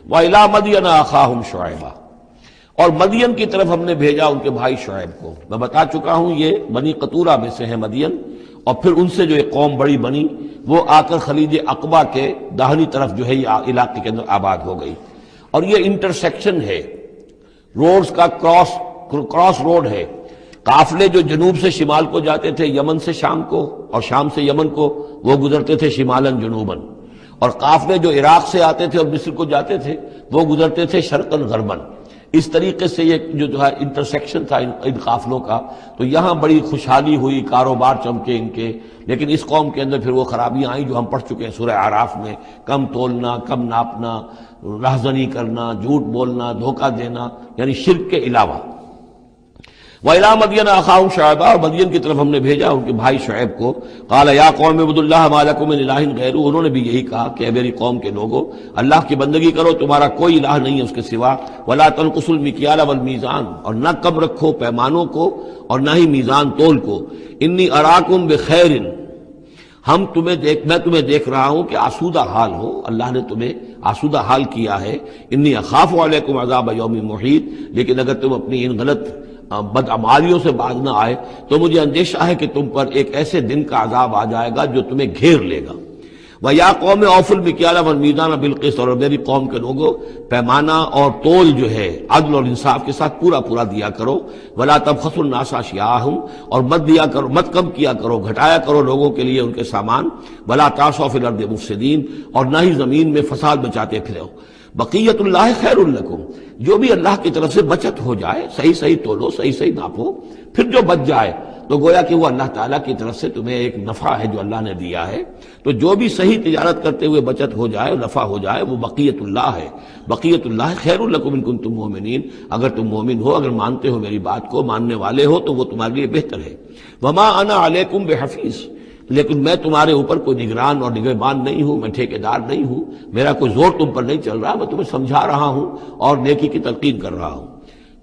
وَإِلَىٰ مَدْيَنَ أَخَاهُمْ شُعَيْبًا، اور مدین کی طرف ہم نے بھیجا ان کے بھائی شعیب کو. میں بتا چکا ہوں یہ بنی قطورہ میں سے ہے مدین، اور پھر ان سے جو ایک قوم بڑی بنی وہ آ کر خلیج عقبہ کے داہنی طرف جو ہے یہ علاقے کے اندر آباد ہو گئی. اور یہ انٹرسیکشن ہے، روڈز کا کراس روڈ ہے. قافلے جو جنوب سے شمال کو جاتے تھے یمن سے شام کو، اور شام سے یمن کو، وہ گزرتے تھے شمالاً جنوباً. اور قافلے جو عراق سے آتے تھے اور مصر کو جاتے تھے وہ گزرتے تھے شرقاً غرباً. اس طریقے سے یہ جو ہے انٹرسیکشن تھا ان قافلوں کا. تو یہاں بڑی خوشحالی ہوئی، کاروبار چمکے ان کے. لیکن اس قوم کے اندر پھر وہ خرابیاں آئیں جو ہم پڑھ چکے ہیں سورہ اعراف میں، کم تولنا، کم ناپنا، رہزنی کرنا، جھوٹ بولنا، دھوکہ دینا، یعنی شرک کے علاوہ. وَإِلَىٰ مَدْيَنَ أَخَاهُمْ شُعَيْبًا، اور مدین کی طرف ہم نے بھیجا ان کے بھائی شعیب کو. قَالَ يَا قَوْمِ اعْبُدُوا اللَّهَ مَا لَكُم مِّنْ إِلَٰهٍ غَيْرُهُ، انہوں نے بھی یہی کہا کہ اے میری قوم کے لوگو اللہ کی بندگی کرو، تمہارا کوئی الہ نہیں ہے اس کے سوا. وَلَا تَنقُصُوا الْمِكْيَالَ وَالْمِيزَانَ، اور نہ کم رکھو پیمانوں کو اور نہ ہی میزان تول کو. إِنِّي أَرَاكُمْ بِخَيْرٍ، میں تمہیں دیکھ رہا ہوں کہ آسودہ حال ہو، اللہ نے تمہیں آسودہ حال کیا ہے. إِنِّي أَخَافُ عَلَيْكُمْ عَذَابَ يَوْمٍ مُحِيطٍ، لیکن اگر تم اپنی ان غلط بدعمالیوں سے باز نہ آئے تو مجھے اندیشہ ہے کہ تم پر ایک ایسے دن کا عذاب آ جائے گا جو تمہیں گھیر لے گا. وَيَا قَوْمِ أَوْفُوا الْمِكْيَالَ وَالْمِيزَانَ بِالْقِسْطِ، اور میری قوم کے لوگوں پیمانہ اور تول جو ہے عدل اور انصاف کے ساتھ پورا دیا کرو. وَلَا تَبْخَسُوا النَّاسَ أَشْيَاءَهُمْ، اور مت کم کیا کرو، گھٹایا کرو لوگوں کے لیے ان کے سامان. وَلَا تَعْثَوْا فِي الْأَرْضِ مُفْسِدِينَ، اور نہ ہی زمین میں فساد مچاتے پھرو. بقیت اللہ خیر لکم، جو بھی اللہ کی طرف سے بچت ہو جائے، صحیح تولو، صحیح ناپو، پھر جو بچ جائے تو گویا کہ وہ اللہ تعالیٰ کی طرف سے تمہیں ایک نفع ہے جو اللہ نے دیا ہے. تو جو بھی صحیح تجارت کرتے ہوئے بچت ہو جائے، نفع ہو جائے، وہ بقیت اللہ ہے. بقیت اللہ خیر لکم ان کنتم مؤمنین، اگر تم مومن ہو، اگر مانتے ہو میری بات کو، ماننے والے ہو تو وہ تمہارے لیے بہتر ہے. وما انا علیکم بحفیظ، لیکن میں تمہارے اوپر کوئی نگران اور نگہبان نہیں ہوں، میں ٹھیکیدار نہیں ہوں، میرا کوئی زور تم پر نہیں چل رہا، میں تمہیں سمجھا رہا ہوں اور نیکی کی تلقین کر رہا ہوں.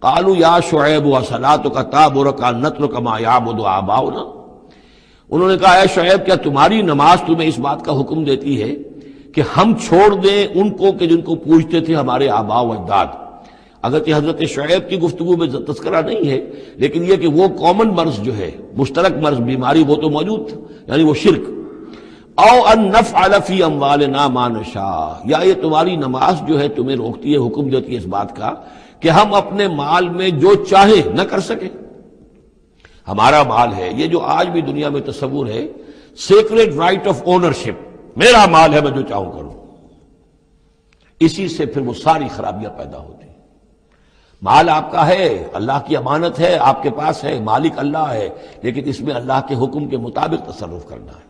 قالوا یا شعیب وصلاتک تأمرک ان نترک ما یعبد آباؤنا، انہوں نے کہا اے شعیب کیا تمہاری نماز تمہیں اس بات کا حکم دیتی ہے کہ ہم چھوڑ دیں ان کو کہ جن کو پوجتے تھے ہمارے آباء و اجداد. اگرچہ حضرت شعیب کی گفتگو میں تذکرہ نہیں ہے، لیکن یہ کہ وہ کامن مرض جو ہے، مشترک مرض، بیماری، وہ تو موجود تھا، یعنی وہ شرک. او ان نفعل فی اموالنا ما نشاء، یا یہ تمہاری نماز جو ہے تمہیں روکتی ہے، حکم دیتی ہے اس بات کا کہ ہم اپنے مال میں جو چاہے نہ کر سکیں. ہمارا مال ہے، یہ جو آج بھی دنیا میں تصور ہے، سیکریٹ رائٹ آف اونرشپ، میرا مال ہے میں جو چاہوں کروں، اسی سے پھر وہ ساری خرابیاں پیدا ہوتی ہیں. مال آپ کا ہے، اللہ کی امانت ہے، آپ کے پاس ہے، مالک اللہ ہے، لیکن اس میں اللہ کے حکم کے مطابق تصرف کرنا ہے.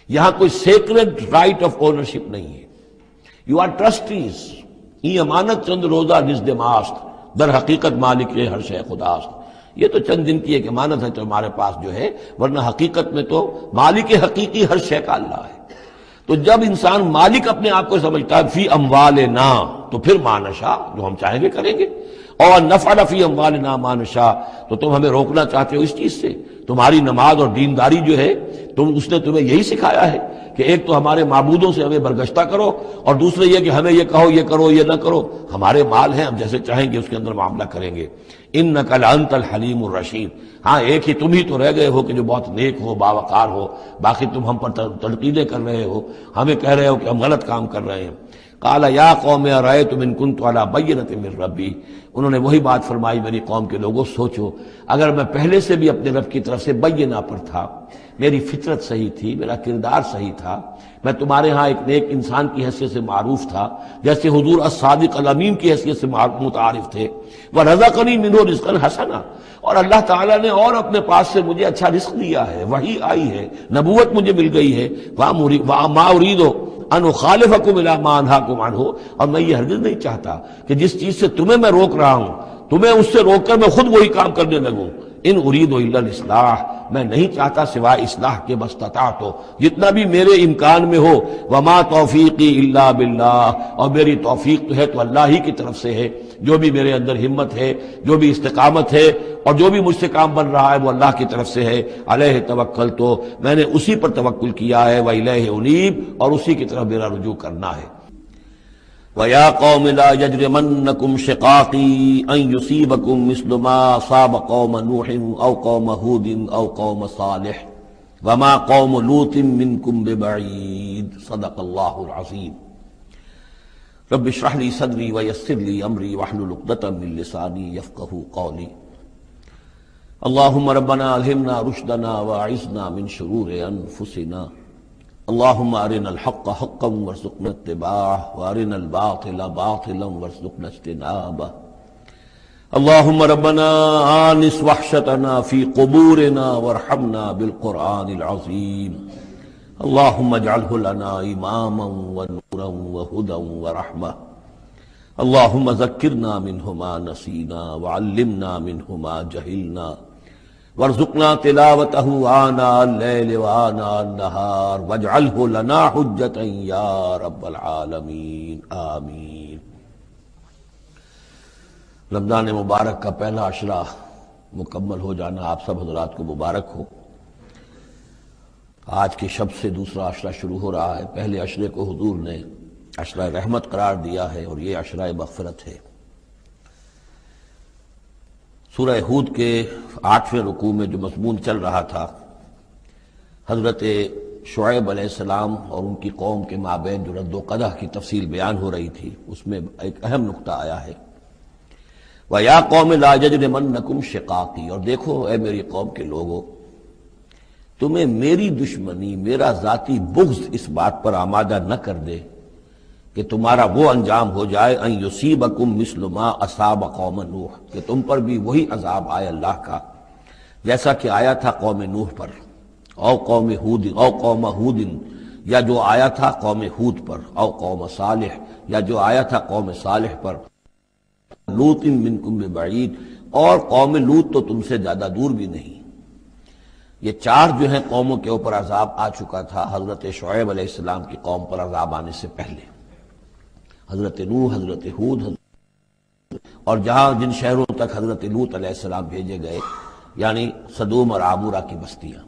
یہاں کوئی سیکریٹ رائٹ آف اونرشپ نہیں ہے. یو آر ٹرسٹیز، یہ امانت چند روزہ نزد ماست، در حقیقت مالک ہر شے خداست. یہ تو چند دن کی ایک امانت ہے تو ہمارے پاس جو ہے، ورنہ حقیقت میں تو مالک حقیقی ہر شے کا اللہ ہے. تو جب انسان مالک اپنے آپ کو سمجھتا ہے فی اموالنا، تو پھر ما نشاء، جو ہم چاہیں گے کریں گے. اور نفعل فی اموالنا ما نشاء، تو تم ہمیں روکنا چاہتے ہو اس چیز سے. تمہاری نماز اور دینداری جو ہے اس نے تمہیں یہی سکھایا ہے کہ ایک تو ہمارے معبودوں سے ہمیں برگشتہ کرو، اور دوسرے یہ کہ ہمیں یہ کہو یہ کرو یہ نہ کرو. ہمارے مال ہیں، ہم جیسے چاہیں گے اس کے اندر معاملہ کریں گے. انک لانت الحلیم الرشید، ہاں ایک ہی تم ہی تو رہ گئے ہو کہ جو بہت نیک ہو، باوقار ہو، باقی تم ہم پر تنقیدیں کر رہے ہو، ہمیں کہہ رہے ہو کہ ہم غلط کام کر رہے ہیں. قال یا قوم ارأیتم ان کنت علی بینۃ من ربی، انہوں نے وہی بات فرمائی میری قوم کے لوگوں سوچو اگر میں پہلے سے بھی اپنے رب کی طرف سے بینہ پر تھا، میری فطرت صحیح تھی، میرا کردار صحیح تھا، میں تمہارے ہاں ایک نیک انسان کی حیثیت سے معروف تھا، جیسے حضور الصادق الامین کی حیثیت سے متعارف تھے. وَرَزَقَنِي مِنْهُ رِزْقًا حَسَنًا، اور اللہ تعالیٰ نے اور اپنے پاس سے مجھے اچھا رزق دیا ہے، وحی آئی ہے، نبوت مجھے مل گئی ہے. وَمَا أُرِيدُ أَنْ أُخَالِفَكُمْ إِلَىٰ مَا أَنْهَاكُمْ عَنْهُ، اور میں یہ ہرگز نہیں چاہتا کہ جس چیز سے تمہیں میں روک رہا ہوں، تمہیں اس سے روک کر میں خود وہی کام کرنے لگوں. ان اريد الا الاصلاح، میں نہیں چاہتا سوائے اصلاح کے، مستطاعت ہو، جتنا بھی میرے امکان میں ہو. وما توفیقی الا باللہ، اور میری توفیق تو ہے تو اللہ ہی کی طرف سے ہے. جو بھی میرے اندر ہمت ہے، جو بھی استقامت ہے، اور جو بھی مجھ سے کام بن رہا ہے وہ اللہ کی طرف سے ہے. علیہ توکل، تو میں نے اسی پر توکل کیا ہے. وإلیہ انیب، اور اسی کی طرف میرا رجوع کرنا ہے. وَيَا قَوْمِ لَا يَجْرِمَنَّكُمْ شِقَاقِي أَن يُصِيبَكُم مِّثْلُ مَا أَصَابَ قَوْمَ نُوحٍ أَوْ قَوْمَ هُودٍ أَوْ قَوْمَ صَالِحٍ وَمَا قَوْمُ لُوطٍ مِّنكُم بِبَعِيدٍ صدق اللہ العظیم۔ رب اشرح لي صدری ويسر لي أمری واحلل عقدۃ من لسانی یفقہوا قولی۔ اللهم ربنا ألهمنا رشدنا وأعذنا من شرور أنفسنا، اللهم أرنا الحق حقا وارزقنا اتباعه وأرنا الباطل باطلا وارزقنا اجتنابه، اللهم ربنا آنس وحشتنا في قبورنا وارحمنا بالقرآن العظيم، اللهم اجعله لنا إماما ونورا وهدى ورحمة، اللهم ذكرنا منه ما نسينا وعلمنا منه ما جهلنا وارزقنا تلاوته آناء الليل وآناء النهار واجعله لنا حجة يا رب العالمين آمین۔ رمضان مبارک کا پہلا عشرہ مکمل ہو جانا آپ سب حضرات کو مبارک ہو۔ آج کی شب سے دوسرا عشرہ شروع ہو رہا ہے۔ پہلے عشرے کو حضور نے عشرہ رحمت قرار دیا ہے اور یہ عشرہ مغفرت ہے۔ سورہ ہود کے 8ویں رکوع میں جو مضمون چل رہا تھا، حضرت شعیب علیہ السلام اور ان کی قوم کے مابین جو رد و قدح کی تفصیل بیان ہو رہی تھی، اس میں ایک اہم نقطہ آیا ہے، وَيَا قَوْمِ لَا يَجْرِمَنَّكُمْ شِقَاقِي، اور دیکھو اے میری قوم کے لوگو، تمہیں میری دشمنی، میرا ذاتی بغض اس بات پر آمادہ نہ کر دے کہ تمہارا وہ انجام ہو جائے ان یصیبکم مثل ما اصاب قوم نوح، کہ تم پر بھی وہی عذاب آئے اللہ کا جیسا کہ آیا تھا قوم نوح پر، او قوم ہود، او قوم ہود، یا جو آیا تھا قوم ہود پر، او قوم صالح، یا جو آیا تھا قوم صالح پر، لوط منکم ببعید، اور قوم لوط تو تم سے زیادہ دور بھی نہیں۔ یہ چار جو ہیں قوموں کے اوپر عذاب آ چکا تھا حضرت شعیب علیہ السلام کی قوم پر عذاب آنے سے پہلے، حضرت نوح، حضرت ہود، اور جہاں جن شہروں تک حضرت لوط علیہ السلام بھیجے گئے، یعنی سدوم اور عامورہ کی بستیاں۔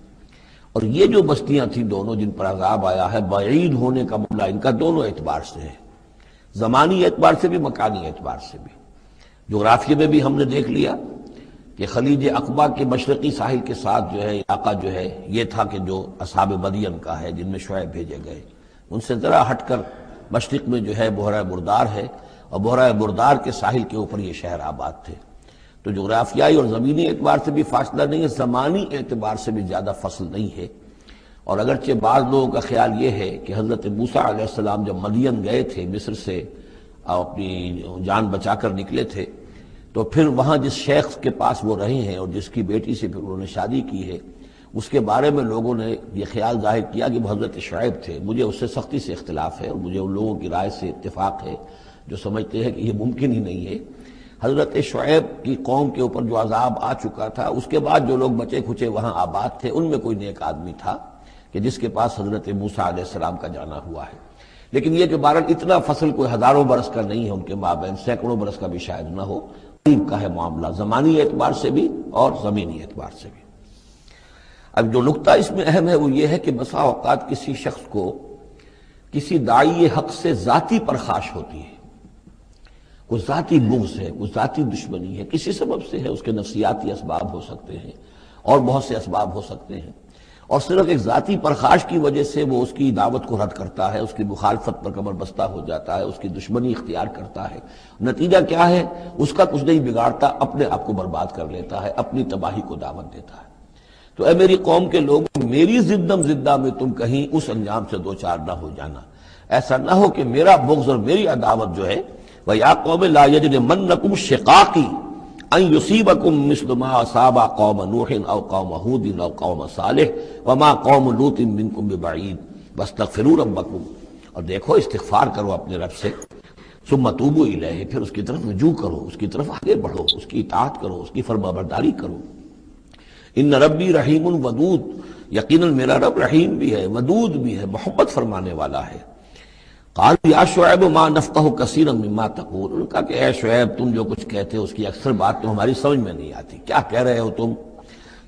اور یہ جو بستیاں تھیں دونوں جن پر عذاب آیا ہے، بعید ہونے کا معاملہ ان کا دونوں اعتبار سے ہے، زمانی اعتبار سے بھی، مکانی اعتبار سے بھی۔ جغرافیے میں بھی ہم نے دیکھ لیا کہ خلیج عقبہ کے مشرقی ساحل کے ساتھ جو ہے علاقہ جو ہے یہ تھا کہ جو اصحاب مدین کا ہے، جن میں شعیب بھیجے گئے۔ ان سے ذرا ہٹ کر مشرق میں جو ہے بحیرہ بردار ہے، اور بحیرہ بردار کے ساحل کے اوپر یہ شہر آباد تھے۔ تو جغرافیائی اور زمینی اعتبار سے بھی فاصلہ نہیں ہے، زمانی اعتبار سے بھی زیادہ فصل نہیں ہے۔ اور اگرچہ بعض لوگوں کا خیال یہ ہے کہ حضرت موسیٰ علیہ السلام جب مدین گئے تھے، مصر سے اپنی جان بچا کر نکلے تھے، تو پھر وہاں جس شیخ کے پاس وہ رہے ہیں اور جس کی بیٹی سے پھر انہوں نے شادی کی ہے، اس کے بارے میں لوگوں نے یہ خیال ظاہر کیا کہ وہ حضرت شعیب تھے۔ مجھے اس سے سختی سے اختلاف ہے، اور مجھے ان لوگوں کی رائے سے اتفاق ہے جو سمجھتے ہیں کہ یہ ممکن ہی نہیں ہے۔ حضرت شعیب کی قوم کے اوپر جو عذاب آ چکا تھا، اس کے بعد جو لوگ بچے کھچے وہاں آباد تھے، ان میں کوئی نیک آدمی تھا کہ جس کے پاس حضرت موسیٰ علیہ السلام کا جانا ہوا ہے۔ لیکن یہ کہ بہرحال اتنا فصل کوئی ہزاروں برس کا نہیں ہے ان کے مابین، سینکڑوں برس کا بھی شاید نہ ہو، قریب کا ہے معاملہ، زمانی اعتبار سے بھی اور زمینی اعتبار سے بھی۔ اب جو نقطہ اس میں اہم ہے وہ یہ ہے کہ بسا اوقات کسی شخص کو کسی داعی حق سے ذاتی پرخاش ہوتی ہے، کوئی ذاتی بغض ہے، کوئی ذاتی دشمنی ہے، کسی سبب سے ہے، اس کے نفسیاتی اسباب ہو سکتے ہیں اور بہت سے اسباب ہو سکتے ہیں، اور صرف ایک ذاتی پرخاش کی وجہ سے وہ اس کی دعوت کو رد کرتا ہے، اس کی مخالفت پر کمر بستہ ہو جاتا ہے، اس کی دشمنی اختیار کرتا ہے۔ نتیجہ کیا ہے؟ اس کا کچھ نہیں بگاڑتا، اپنے آپ کو برباد کر لیتا ہے، اپنی تباہی کو دعوت دیتا ہے۔ تو اے میری قوم کے لوگوں، میری زدم زدہ میں تم کہیں اس انجام سے دو چار نہ ہو جانا، ایسا نہ ہو کہ میرا بغض اور میری عداوت جو ہے، وَيَا قَوْمِ لَا يَجْرِمَنَّكُمْ شِقَاقِي أَن يُصِيبَكُم مِّثْلُ مَا أَصَابَ قَوْمَ نُوحٍ أَوْ قَوْمَ هُودٍ أَوْ قَوْمَ صَالِحٍ وَمَا قَوْمُ لُوطٍ مِّنكُم بِبَعِيدٍ وَاسْتَغْفِرُوا رَبَّكُمْ، اور دیکھو استغفار کرو اپنے رب سے، ثُمَّ تُوبُوا إِلَيْهِ، پھر اس کی طرف رجوع کرو، اس کی طرف آگے بڑھو، اس کی اطاعت کرو، اس کی فرمانبرداری کرو۔ ان ربی رحیم ودود، یقیناً میرا رب رحیم بھی ہے، ودود بھی ہے، محبت فرمانے والا ہے۔ قال یا شعیب ما نفقہ کثیرا مما تقول، انہوں نے کہا کہ اے شعیب تم جو کچھ کہتے ہو اس کی اکثر بات تو ہماری سمجھ میں نہیں آتی، کیا کہہ رہے ہو تم؟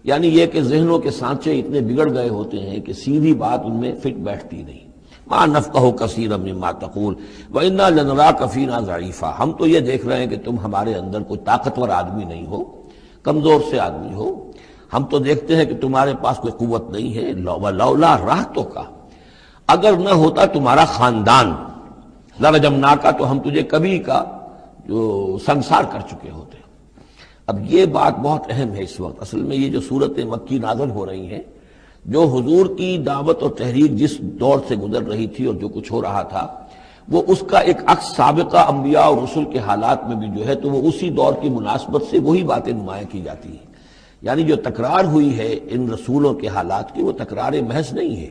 یعنی یہ کہ ذہنوں کے سانچے اتنے بگڑ گئے ہوتے ہیں کہ سیدھی بات ان میں فٹ بیٹھتی نہیں۔ ما نفقہ کثیرا مما تقول وانا لنراک فینا ضعیفا، ہم تو یہ دیکھ رہے ہیں کہ تم ہمارے اندر کوئی طاقتور آدمی نہیں ہو، کمزور سے آدمی ہو، ہم تو دیکھتے ہیں کہ تمہارے پاس کوئی قوت نہیں ہے، لولا رہتک، اگر نہ ہوتا تمہارا خاندان، لرجمناک، تو ہم تجھے کبھی کا جو سنسار کر چکے ہوتے۔ اب یہ بات بہت اہم ہے اس وقت، اصل میں یہ جو صورت مکی نازل ہو رہی ہیں، جو حضور کی دعوت اور تحریک جس دور سے گزر رہی تھی اور جو کچھ ہو رہا تھا، وہ اس کا ایک عکس سابقہ انبیاء اور رسل کے حالات میں بھی جو ہے تو وہ اسی دور کی مناسبت سے وہی باتیں نمایاں کی جاتی ہیں۔ یعنی جو تکرار ہوئی ہے ان رسولوں کے حالات کی، وہ تکرار محض نہیں ہے،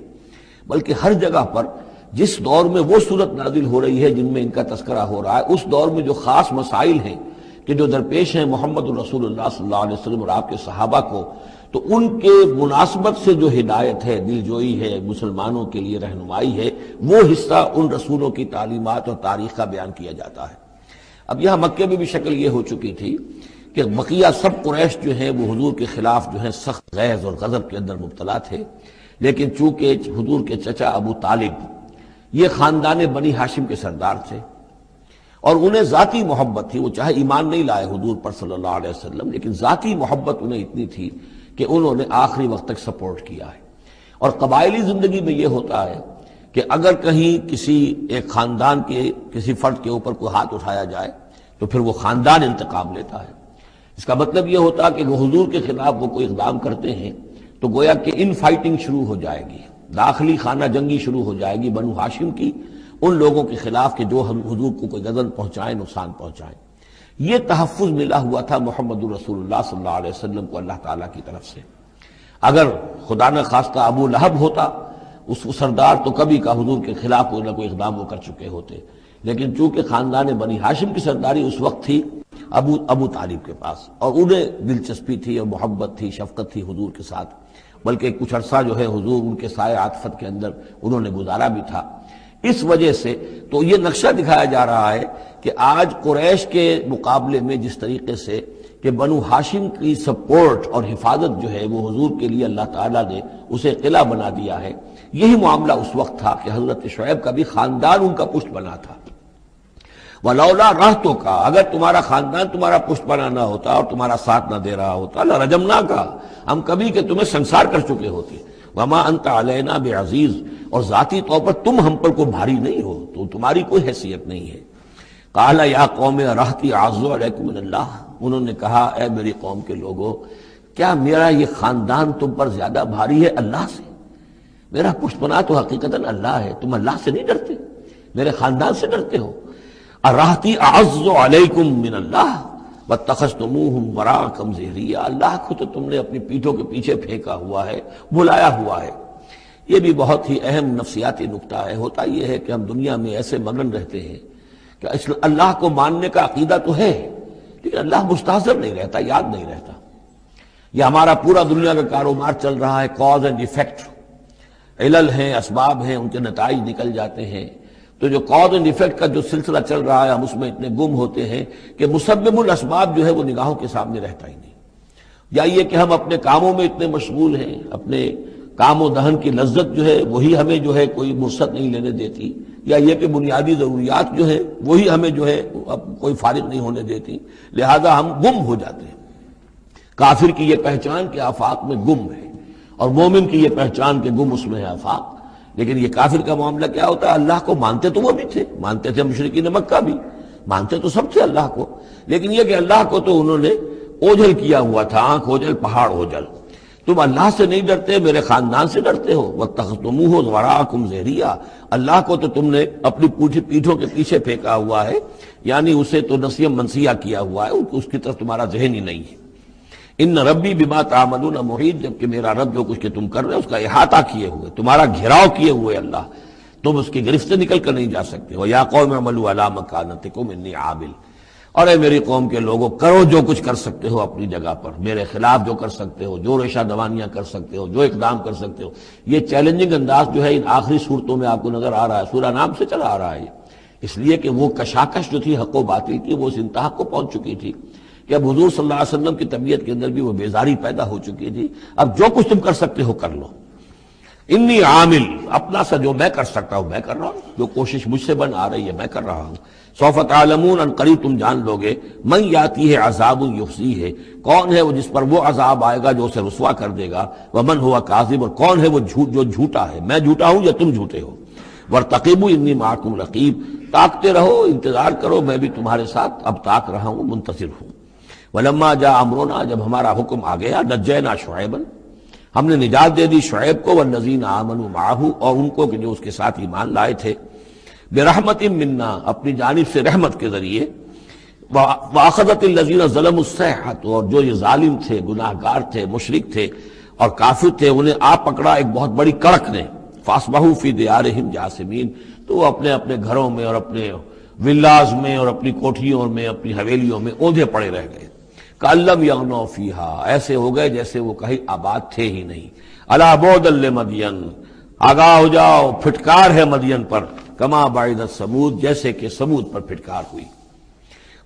بلکہ ہر جگہ پر جس دور میں وہ صورت نازل ہو رہی ہے جن میں ان کا تذکرہ ہو رہا ہے، اس دور میں جو خاص مسائل ہیں کہ جو درپیش ہیں محمد الرسول اللہ صلی اللہ علیہ وسلم اور آپ کے صحابہ کو، تو ان کے مناسبت سے جو ہدایت ہے، دل جوئی ہے، مسلمانوں کے لیے رہنمائی ہے، وہ حصہ ان رسولوں کی تعلیمات اور تاریخ کا بیان کیا جاتا ہے۔ اب یہاں مکے میں بھی شکل یہ ہو چکی تھی کہ بقیہ سب قریش جو ہیں وہ حضور کے خلاف جو ہیں سخت غیظ اور غضب کے اندر مبتلا تھے، لیکن چونکہ حضور کے چچا ابو طالب یہ خاندان بنی ہاشم کے سردار تھے اور انہیں ذاتی محبت تھی، وہ چاہے ایمان نہیں لائے حضور پر صلی اللہ علیہ وسلم، لیکن ذاتی محبت انہیں اتنی تھی کہ انہوں نے آخری وقت تک سپورٹ کیا ہے۔ اور قبائلی زندگی میں یہ ہوتا ہے کہ اگر کہیں کسی ایک خاندان کے کسی فرد کے اوپر کوئی ہاتھ اٹھایا جائے تو پھر وہ خاندان انتقام لیتا ہے۔ اس کا مطلب یہ ہوتا کہ وہ حضور کے خلاف وہ کوئی اقدام کرتے ہیں تو گویا کہ ان فائٹنگ شروع ہو جائے گی، داخلی خانہ جنگی شروع ہو جائے گی بنو ہاشم کی ان لوگوں کے خلاف کہ جو حضور کو کوئی غضب پہنچائیں، نقصان پہنچائیں۔ یہ تحفظ ملا ہوا تھا محمد الرسول اللہ صلی اللہ علیہ وسلم کو اللہ تعالیٰ کی طرف سے۔ اگر خدا نہ خواستہ ابو لہب ہوتا اس سردار، تو کبھی کا حضور کے خلاف کوئی نہ کوئی اقدام وہ کر چکے ہوتے، لیکن چونکہ خاندان بنی ہاشم کی سرداری اس وقت تھی ابو طالب کے پاس، اور انہیں دلچسپی تھی اور محبت تھی، شفقت تھی حضور کے ساتھ، بلکہ کچھ عرصہ جو ہے حضور ان کے سائے عاطفت کے اندر انہوں نے گزارا بھی تھا۔ اس وجہ سے تو یہ نقشہ دکھایا جا رہا ہے کہ آج قریش کے مقابلے میں جس طریقے سے کہ بنو ہاشم کی سپورٹ اور حفاظت جو ہے وہ حضور کے لیے اللہ تعالیٰ نے اسے قلعہ بنا دیا ہے، یہی معاملہ اس وقت تھا کہ حضرت شعیب کا بھی خاندان ان کا پشت بنا تھا۔ وَلَوْلَا رَحْتُكَ، اگر تمہارا خاندان تمہارا پشت بنا نہ ہوتا اور تمہارا ساتھ نہ دے رہا ہوتا، لَرَجَمْنَاكَ، ہم کبھی کہ تمہیں سنسار کر چکے ہوتے۔ وَمَا أَنْتَ عَلَيْنَا بِعَزِيزٍ، اور ذاتی طور پر تم ہم پر کوئی بھاری نہیں ہو، تو تمہاری کوئی حیثیت نہیں ہے۔ قَالَ يَا قَوْمِ رَحْتِي أَعَزُّ عَلَيْكُم مِّنَ اللَّهِ، انہوں نے کہا اے میری قوم کے لوگوں، کیا میرا یہ خاندان تم پر زیادہ بھاری ہے اللہ سے؟ میرا پشت پناہ تو حقیقتاً اللہ ہے، تم اللہ سے نہیں ڈرتے، میرے خاندان سے ڈرتے ہو۔ رحتی اعز علیکم من اللہ واتخذتموہم وراءکم ظہریا، اللہ کو تو تم نے اپنی پیٹھوں کے پیچھے پھینکا ہوا ہے، بلایا ہوا ہے۔ یہ بھی بہت ہی اہم نفسیاتی نکتہ ہے۔ ہوتا یہ ہے کہ ہم دنیا میں ایسے مگن رہتے ہیں کہ اللہ کو ماننے کا عقیدہ تو ہے، لیکن اللہ مستحضر نہیں رہتا، یاد نہیں رہتا۔ یہ ہمارا پورا دنیا کا کاروبار چل رہا ہے، کاز اینڈ ایفیکٹ، علل ہیں، اسباب ہیں، ان کے نتائج نکل جاتے ہیں۔ تو جو کاز اینڈ ایفیکٹ کا جو سلسلہ چل رہا ہے، ہم اس میں اتنے گم ہوتے ہیں کہ مسبب الاسباب جو ہے وہ نگاہوں کے سامنے رہتا ہی نہیں۔ یا یہ کہ ہم اپنے کاموں میں اتنے مشغول ہیں، اپنے کام و دہن کی لذت جو ہے وہی ہمیں جو ہے کوئی فرصت نہیں لینے دیتی، یا یہ کہ بنیادی ضروریات جو ہے وہی ہمیں جو ہے اب کوئی فارغ نہیں ہونے دیتی، لہذا ہم گم ہو جاتے ہیں۔ کافر کی یہ پہچان کہ آفاق میں گم ہے، اور مومن کی یہ پہچان کہ گم اس میں ہے آفاق۔ لیکن یہ کافر کا معاملہ کیا ہوتا ہے؟ اللہ کو مانتے تو وہ بھی تھے، مانتے تھے مشرکین مکہ بھی، مانتے تو سب تھے اللہ کو، لیکن یہ کہ اللہ کو تو انہوں نے اوجھل کیا ہوا تھا، آنکھ اوجھل پہاڑ اوجھل۔ تم اللہ سے نہیں ڈرتے، میرے خاندان سے ڈرتے ہو۔ وَاتَّخَذْتُمُوهُ وَرَاءَكُمْ ظِهْرِيًّا، اللہ کو تو تم نے اپنی پیٹھوں کے پیچھے پھینکا ہوا ہے، یعنی اسے تو نسیم منسیہ کیا ہوا ہے، اس کی طرف تمہارا ذہن ہی نہیں ہے۔ ان ربی بما تعملون محیط، جبکہ میرا رب جو کچھ کہ تم کر رہے ہو اس کا احاطہ کیے ہوئے، تمہارا گھیراؤ کیے ہوئے اللہ، تم اس کی گرفت سے نکل کر نہیں جا سکتے ہو۔ یا قوم اعملوا علی مکانتکم انی عامل، اور اے میری قوم کے لوگوں کرو جو کچھ کر سکتے ہو اپنی جگہ پر، میرے خلاف جو کر سکتے ہو، جو ریشہ دوانیاں کر سکتے ہو، جو اقدام کر سکتے ہو۔ یہ چیلنجنگ انداز جو ہے ان آخری صورتوں میں آپ کو نظر آ رہا ہے، سورہ نام سے چلا آ رہا ہے، اس لیے کہ وہ کشاکش جو تھی حق و باطل کی وہ اس انتہا کو پہنچ چکی تھی کہ اب حضور صلی اللہ علیہ وسلم کی طبیعت کے اندر بھی وہ بیزاری پیدا ہو چکی تھی۔ اب جو کچھ تم کر سکتے ہو کر لو۔ انی عامل، اپنا سا جو میں کر سکتا ہوں میں کر رہا ہوں، جو کوشش مجھ سے بن آ رہی ہے میں کر رہا ہوں۔ سوف تعلمون، ان قریب تم جان لو گے، من یاتی ہے عذاب یخزی ہے، کون ہے وہ جس پر وہ عذاب آئے گا جو اسے رسوا کر دے گا، ومن ہوا کاذب، اور کون ہے وہ جو جھوٹا ہے، میں جھوٹا ہوں یا تم جھوٹے ہو۔ وارتقبوا انی معکم رقیب، تاکتے رہو، انتظار کرو، میں بھی تمہارے ساتھ اب تاک رہا ہوں، منتظر ہوں۔ ولما جاء امرنا، جب ہمارا حکم آ گیا، نجینا شعیبا، ہم نے نجات دے دی شعیب کو، والذین آمنوا معہ، اور ان کو کہ جو اس کے ساتھ ایمان لائے تھے، برحمت منا، اپنی جانب سے رحمت کے ذریعے، واخذت الذین ظلموا الصیحۃ، اور جو یہ ظالم تھے، گناہ گار تھے، مشرک تھے اور کافر تھے، انہیں آ پکڑا ایک بہت بڑی کڑک نے، فاصبحوا فی دیارہم جاثمین، تو وہ اپنے اپنے گھروں میں اور اپنے ولاز میں اور اپنی کوٹھیوں میں، اپنی حویلیوں میں اوندھے پڑے رہ گئے۔ کَأَلَّمْ يَغْنَوْا فِيهَا، ایسے ہو گئے جیسے وہ کہیں آباد تھے ہی نہیں۔ أَلَا بُعْدًا لِمَدْيَنَ، آگاہ ہو جاؤ، پھٹکار ہے مدین پر، کما بعدت سمود، جیسے کہ سمود پر پھٹکار ہوئی۔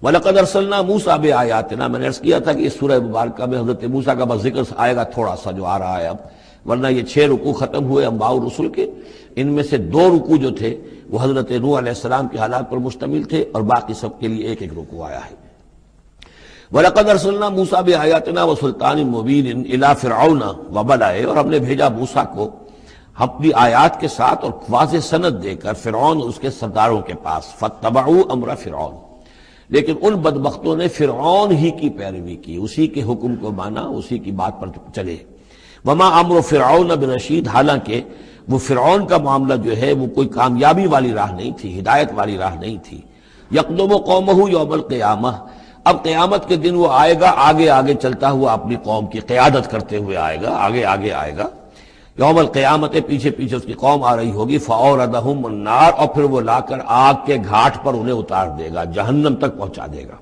وَلَقَدْ أَرْسَلْنَا مُوسَىٰ بِآيَاتِنَا، میں نے عرض کیا تھا کہ اس سورہ مبارکہ میں حضرت موسیٰ کا بس ذکر آئے گا تھوڑا سا جو آ رہا ہے اب، ورنہ یہ 6 رکوع ختم ہوئے انبیاء و رسل کے، ان میں سے 2 رکوع جو تھے وہ حضرت نوح علیہ السلام کے حالات پر مشتمل تھے، اور باقی سب کے لیے ایک ایک رکوع آیا ہے۔ وَلَقَدْ أَرْسَلْنَا مُوسَىٰ بِآيَاتِنَا وَسُلْطَانٍ مُّبِينٍ إِلَىٰ فِرْعَوْنَ وَمَلَئِهِ، اور ہم نے بھیجا موسیٰ کو اپنی آیات کے ساتھ اور واضح سند دے کر فرعون اور اس کے سرداروں کے پاس، فَاتَّبَعُوا أَمْرَ فِرْعَوْنَ، لیکن ان بدبختوں نے فرعون ہی کی پیروی کی، اسی کے حکم کو مانا، اسی کی بات پر چلے۔ وَمَا أَمْرُ فِرْعَوْنَ بِرَشِيدٍ، حالانکہ وہ فرعون کا معاملہ جو ہے وہ کوئی کامیابی والی راہ نہیں تھی، ہدایت والی راہ نہیں تھی۔ يَقْدُمُ قَوْمَهُ يَوْمَ الْقِيَامَةِ، اب قیامت کے دن وہ آئے گا آگے آگے چلتا ہوا، اپنی قوم کی قیادت کرتے ہوئے آئے گا، آگے آگے آئے گا۔ یوم القیامت، پیچھے پیچھے اس کی قوم آ رہی ہوگی، فَأَوْرَدَهُمُ النَّارَ، اور پھر وہ لا کر آگ کے گھاٹ پر انہیں اتار دے گا، جہنم تک پہنچا دے گا۔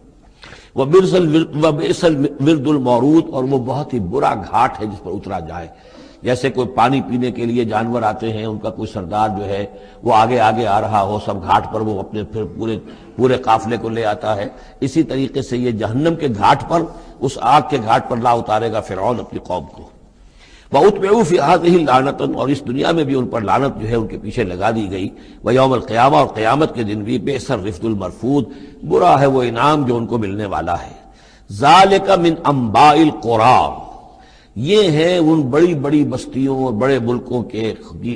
وَبِئْسَ الْوِرْدُ الْمَوْرُودُ، اور وہ بہت ہی برا گھاٹ ہے جس پر اترا جائے۔ جیسے کوئی پانی پینے کے لیے جانور آتے ہیں، ان کا کوئی سردار جو ہے وہ آگے آگے آ رہا ہو، سب گھاٹ پر وہ اپنے پھر پورے قافلے کو لے آتا ہے، اسی طریقے سے یہ جہنم کے گھاٹ پر، اس آگ کے گھاٹ پر لا اتارے گا فرعون اپنی قوم کو۔ وَأُتْبِعُوا فِي هَٰذِهِ لَعْنَةً، اور اس دنیا میں بھی ان پر لعنت جو ہے ان کے پیچھے لگا دی گئی۔ وَيَوْمَ الْقِيَامَةِ، اور قیامت کے دن بھی، بِئْسَ الرِّفْدُ الْمَرْفُودُ، برا ہے وہ انعام جو ان کو ملنے والا ہے۔ ذَلِكَ مِنْ أَنبَاءِ الْقُرَىٰ، یہ ہیں ان بڑی بڑی بستیوں اور بڑے ملکوں کے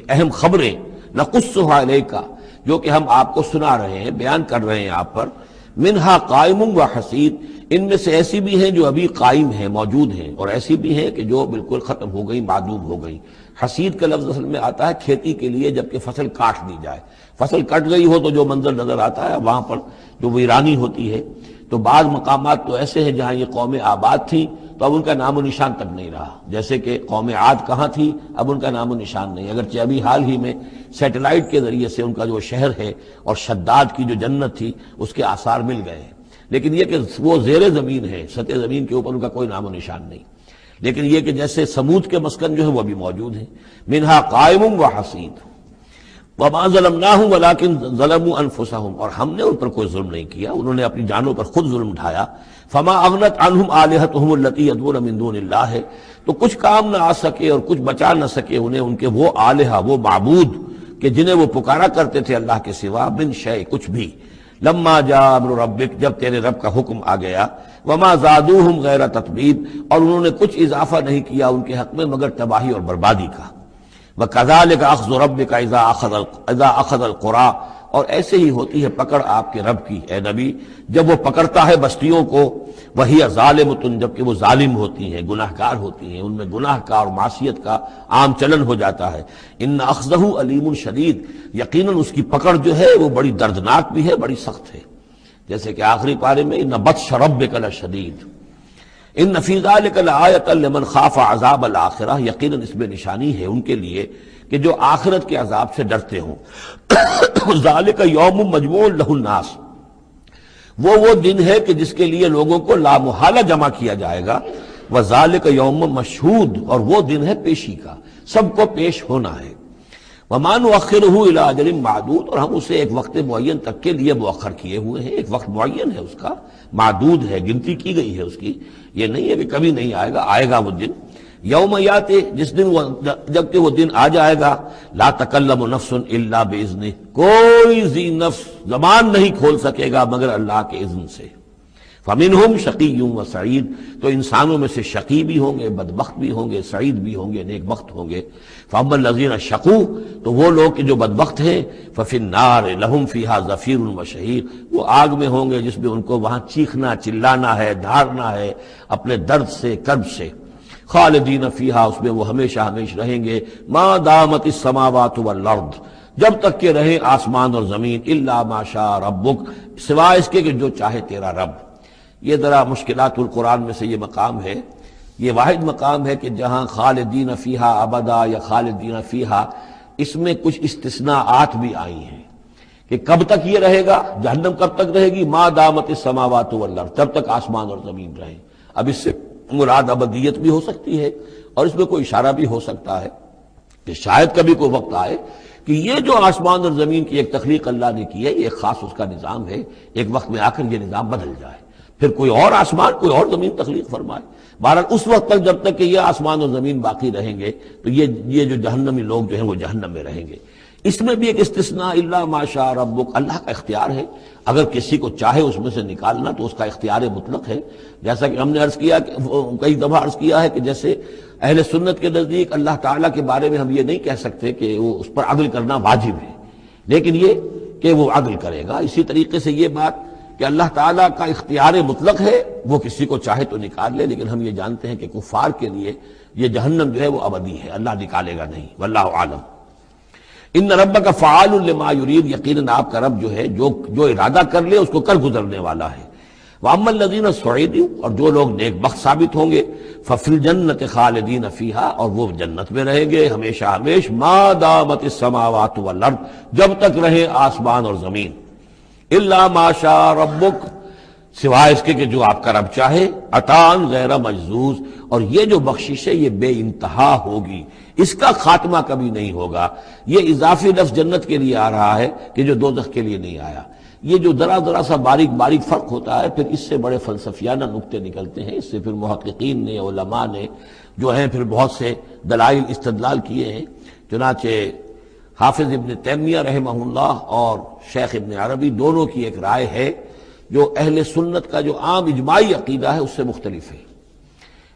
اہم خبریں، نقصها علیک، جو کہ ہم آپ کو سنا رہے ہیں، بیان کر رہے ہیں آپ پر۔ منہا قائم و حسید، ان میں سے ایسی بھی ہیں جو ابھی قائم ہیں، موجود ہیں، اور ایسی بھی ہیں کہ جو بالکل ختم ہو گئی، معدوم ہو گئی۔ حسید کا لفظ اصل میں آتا ہے کھیتی کے لیے، جبکہ فصل کاٹ دی جائے، فصل کٹ گئی ہو تو جو منظر نظر آتا ہے وہاں پر جو ویرانی ہوتی ہے۔ تو بعض مقامات تو ایسے ہیں جہاں یہ قومیں آباد تھیں تو اب ان کا نام و نشان تک نہیں رہا، جیسے کہ قوم عاد کہاں تھی، اب ان کا نام و نشان نہیں، اگرچہ ابھی حال ہی میں سیٹلائٹ کے ذریعے سے ان کا جو شہر ہے اور شداد کی جو جنت تھی اس کے آثار مل گئے ہیں، لیکن یہ کہ وہ زیر زمین ہے، سطح زمین کے اوپر ان کا کوئی نام و نشان نہیں۔ لیکن یہ کہ جیسے سمود کے مسکن جو ہے وہ بھی موجود ہیں، منہا قائم و حسید۔ وَمَا ظَلَمْنَاهُمْ وَلَٰكِنْ ظَلَمُوا أَنفُسَهُمْ، اور ہم نے ان پر کوئی ظلم نہیں کیا، انہوں نے اپنی جانوں پر خود ظلم ڈھایا۔ فَمَا أَغْنَتْ عَنْهُمْ آلِهَتُهُمُ الَّتِي يَدْعُونَ مِن دُونِ اللَّهِ، تو کچھ کام نہ آ سکے اور کچھ بچا نہ سکے انہیں ان کے وہ آلہہ، وہ معبود کہ جنہیں وہ پکارا کرتے تھے اللہ کے سوا، من شیء، کچھ بھی۔ لما جاء امر ربک، جب تیرے رب کا حکم آ گیا، وما زادوہم غیر تتبیب، اور انہوں نے کچھ اضافہ نہیں کیا ان کے حق میں مگر تباہی اور بربادی کا۔ وَكَذَلِكَ أَخْذُ رَبِّكَ إِذَا أَخَذَ الْقُرَىٰ، اور ایسے ہی ہوتی ہے پکڑ آپ کے رب کی اے نبی جب وہ پکڑتا ہے بستیوں کو، وہی ظالمۃ، جبکہ وہ ظالم ہوتی ہیں، گناہ گار ہوتی ہیں، ان میں گناہ کا اور معصیت کا عام چلن ہو جاتا ہے۔ ان اخذہ علیم شدید، یقیناً اس کی پکڑ جو ہے وہ بڑی دردناک بھی ہے، بڑی سخت ہے، جیسے کہ آخری پارے میں ان بطش ربک لشدید، ان فی ذلک لآیۃ لمن خاف عذاب الآخرہ، یقیناً اس میں نشانی ہے ان کے لیے کہ جو آخرت کے عذاب سے ڈرتے ہوں۔ ذالک یوم مجموع لہ الناس، وہ دن ہے کہ جس کے لیے لوگوں کو لامحالہ جمع کیا جائے گا۔ وذالک یوم مشہود، اور وہ دن ہے پیشی کا، سب کو پیش ہونا ہے۔ وما نؤخرہ الی اجل معدود، اور ہم اسے ایک وقت معین تک کے لیے مؤخر کیے ہوئے ہیں، ایک وقت معین ہے اس کا، معدود ہے، گنتی کی گئی ہے اس کی، یہ نہیں ہے کہ کبھی نہیں آئے گا، آئے گا وہ دن۔ یوم یاتے، جس دن جب کہ وہ دن آ جائے گا، لا تکلم نفس الا باذنہ، کوئی ذی نفس زبان نہیں کھول سکے گا مگر اللہ کے اذن سے۔ فمنہم شقی و سعید، تو انسانوں میں سے شقی بھی ہوں گے، بدبخت بھی ہوں گے، سعید بھی ہوں گے، نیک بخت ہوں گے۔ فاما الذین شقوا، تو وہ لوگ کہ جو بدبخت ہیں، ففی النار لہم فیہا زفیر و شہیق، وہ آگ میں ہوں گے جس میں ان کو وہاں چیخنا چلانا ہے، دھارنا ہے اپنے درد سے، کرب سے۔ خالدین فیہا، اس میں وہ ہمیشہ ہمیش رہیں گے، ما دامت السماوات والارض، جب تک کہ رہے آسمان اور زمین، الا ما شاء ربک، سوائے اس کے کہ جو چاہے تیرا رب۔ یہ ذرا مشکلات القرآن میں سے یہ مقام ہے، یہ واحد مقام ہے کہ جہاں خالدین فیہا ابدا یا خالدین فیہا، اس میں کچھ استثناءات بھی آئی ہیں کہ کب تک یہ رہے گا، جہنم کب تک رہے گی، ما دامت السماوات والارض، جب تک آسمان اور زمین رہیں۔ اب اس سے مراد ابدیت بھی ہو سکتی ہے، اور اس میں کوئی اشارہ بھی ہو سکتا ہے کہ شاید کبھی کوئی وقت آئے کہ یہ جو آسمان اور زمین کی ایک تخلیق اللہ نے کی ہے، یہ ایک خاص اس کا نظام ہے، ایک وقت میں آ کر یہ نظام بدل جائے، پھر کوئی اور آسمان کوئی اور زمین تخلیق فرمائے۔ بہرحال اس وقت تک جب تک کہ یہ آسمان اور زمین باقی رہیں گے تو یہ جو جہنمی لوگ جو ہیں وہ جہنم میں رہیں گے۔ اس میں بھی ایک استثناء، الا ما شاء ربک، اللہ کا اختیار ہے، اگر کسی کو چاہے اس میں سے نکالنا تو اس کا اختیار مطلق ہے۔ جیسا کہ ہم نے عرض کیا، کئی دفعہ عرض کیا ہے کہ جیسے اہل سنت کے نزدیک اللہ تعالیٰ کے بارے میں ہم یہ نہیں کہہ سکتے کہ وہ اس پر عدل کرنا واجب ہے، لیکن یہ کہ وہ عدل کرے گا۔ اسی طریقے سے یہ بات کہ اللہ تعالیٰ کا اختیار مطلق ہے، وہ کسی کو چاہے تو نکال لے، لیکن ہم یہ جانتے ہیں کہ کفار کے لیے یہ جہنم جو ہے وہ ابدی ہے، اللہ نکالے گا نہیں، واللہ عالم۔ ان ربک فعال لما یرید، یقیناً آپ کا رب جو ہے جو ارادہ کر لے اس کو کر گزرنے والا ہے۔ واما الذین سعدوا، اور جو لوگ نیک بخت ثابت ہوں گے، ففی الجنۃ خالدین فیہا، اور وہ جنت میں رہیں گے ہمیشہ ہمیش، ما دامت السماوات والارض، جب تک رہے آسمان اور زمین، الا ما شاء ربک، سوائے اس کے کہ جو آپ کا رب چاہے، عطاء غیر مجذوذ، اور یہ جو بخشش ہے یہ بے انتہا ہوگی، اس کا خاتمہ کبھی نہیں ہوگا۔ یہ اضافی لفظ جنت کے لیے آ رہا ہے کہ جو دوزخ کے لیے نہیں آیا۔ یہ جو ذرا سا باریک باریک فرق ہوتا ہے، پھر اس سے بڑے فلسفیانہ نکتے نکلتے ہیں، اس سے پھر محققین نے، علماء نے جو ہیں پھر بہت سے دلائل استدلال کیے ہیں۔ چنانچہ حافظ ابن تیمیہ رحمہ اللہ اور شیخ ابن عربی دونوں کی ایک رائے ہے جو اہل سنت کا جو عام اجماعی عقیدہ ہے اس سے مختلف ہے۔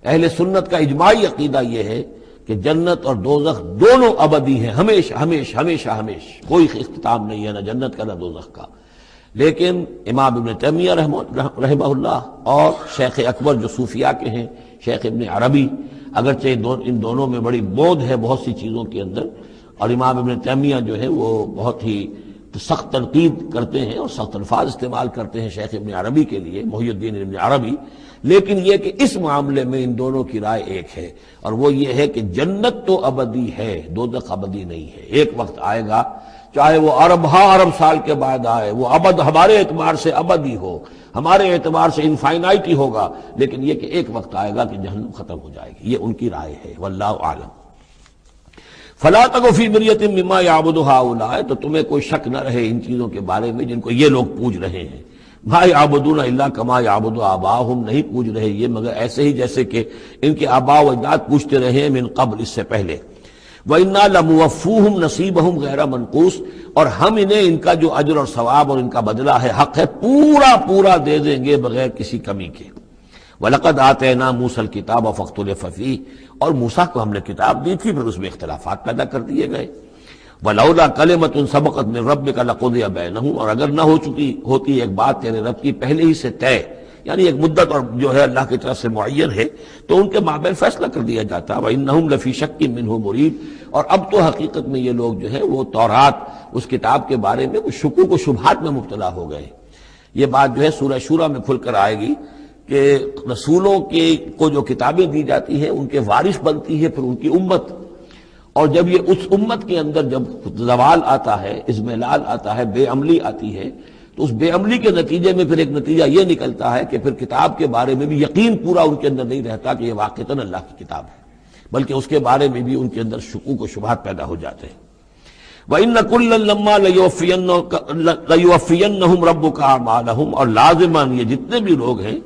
اہل سنت کا اجماعی عقیدہ یہ ہے کہ جنت اور دوزخ دونوں ابدی ہیں، ہمیشہ ہمیشہ ہمیشہ ہمیشہ، کوئی اختتام نہیں ہے، نہ جنت کا نہ دوزخ کا۔ لیکن امام ابن تیمیہ رحمہ اللہ اور شیخ اکبر جو صوفیاء کے ہیں، شیخ ابن عربی، اگرچہ ان دونوں میں بڑی بود ہے بہت سی چیزوں کے اندر، اور امام ابن تیمیہ جو ہے وہ بہت ہی سخت تنقید کرتے ہیں اور سخت الفاظ استعمال کرتے ہیں شیخ ابن عربی کے لیے، محی الدین ابن عربی، لیکن یہ کہ اس معاملے میں ان دونوں کی رائے ایک ہے، اور وہ یہ ہے کہ جنت تو ابدی ہے، دوزخ ابدی نہیں ہے۔ ایک وقت آئے گا، چاہے وہ ارب سال کے بعد آئے، وہ ابد ہمارے اعتبار سے ابدی ہو، ہمارے اعتبار سے انفائنائٹی ہوگا، لیکن یہ کہ ایک وقت آئے گا کہ جہنم ختم ہو جائے گی۔ یہ ان کی رائے ہے، واللہ اعلم۔ فلا تک فی مریۃ مما یعبد ہؤلاء، تو تمہیں کوئی شک نہ رہے ان چیزوں کے بارے میں جن کو یہ لوگ پوج رہے ہیں۔ ما یعبدون الا کما یعبد آباؤہم، نہیں پوج رہے یہ مگر ایسے ہی جیسے کہ ان کے آباء و اجداد پوجتے رہے ہیں من قبل، اس سے پہلے۔ وَإِنَّا لَمُوَفُّوهُمْ نَصِيبَهُمْ غَيْرَ مَنقُوصٍ، اور ہم انہیں ان کا جو اجر اور ثواب اور ان کا بدلہ ہے، حق ہے، پورا دے دیں گے بغیر کسی کمی کے۔ وَلَقَدْ آتَيْنَا مُوسَى الْكِتَابَ فَاخْتُلِفَ فِيهِ، اور موسیٰ کو ہم نے کتاب دی تھی پھر اس میں اختلافات پیدا کر دیے گئے۔ وَلَوْلَا كَلِمَةٌ سَبَقَتْ مِنْ رَبِّكَ لَقُضِيَ بَيْنَهُمْ، اور اگر نہ ہوتی ایک بات تیرے رب کی پہلے ہی سے طے، یعنی ایک مدت اور جو ہے اللہ کی طرف سے معین ہے، تو ان کے مابین فیصلہ کر دیا جاتا۔ وَإِنَّهُمْ لَفِي شَكٍّ مِّنْهُ مُرِيبٍ، اور اب تو حقیقت میں یہ لوگ جو ہیں وہ تورات اس کتاب کے بارے میں کچھ شکوک و شبہات میں مبتلا ہو گئے۔ یہ بات جو ہے سورہ شورى میں کھل کر آئے گی کہ رسولوں کو جو کتابیں دی جاتی ہیں ان کے وارث بنتی ہے پھر ان کی امت، اور جب یہ اس امت کے اندر جب زوال آتا ہے، اضمحلال آتا ہے، بے عملی آتی ہے، تو اس بے عملی کے نتیجے میں پھر ایک نتیجہ یہ نکلتا ہے کہ پھر کتاب کے بارے میں بھی یقین پورا ان کے اندر نہیں رہتا کہ یہ واقعتاً اللہ کی کتاب ہے، بلکہ اس کے بارے میں بھی ان کے اندر شکوک و شبہات پیدا ہو جاتے ہیں۔ وَإِنَّ كُلًّا لَمَّا لَيُوَفِّيَنَّهُمْ رَبُّكَ أَعْمَالَهُمْ، اور لازماً یہ جتنے بھی لوگ ہیں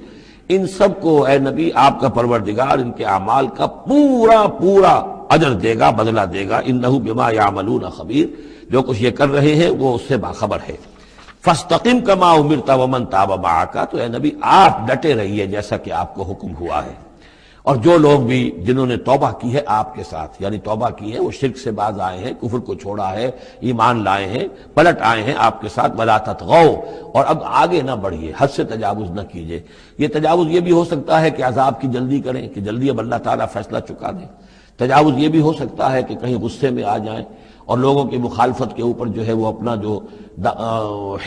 ان سب کو اے نبی آپ کا پروردگار ان کے اعمال کا پورا پورا اجر دے گا، بدلہ دے گا۔ انہ بما یعملون خبیر، جو کچھ یہ کر رہے ہیں وہ اس سے باخبر ہے۔ فاستقم کما امرت ومن تاب معک، تو اے نبی آپ ڈٹے رہیے جیسا کہ آپ کو حکم ہوا ہے، اور جو لوگ بھی جنہوں نے توبہ کی ہے آپ کے ساتھ، یعنی توبہ کی ہے، وہ شرک سے باز آئے ہیں، کفر کو چھوڑا ہے، ایمان لائے ہیں، پلٹ آئے ہیں آپ کے ساتھ، ولا تطغوا، اور اب آگے نہ بڑھیے، حد سے تجاوز نہ کیجیے۔ یہ تجاوز یہ بھی ہو سکتا ہے کہ عذاب کی جلدی کریں، کہ جلدی اب اللہ تعالیٰ فیصلہ چکا دیں۔ تجاوز یہ بھی ہو سکتا ہے کہ کہیں غصے میں آ جائیں اور لوگوں کی مخالفت کے اوپر جو ہے وہ اپنا جو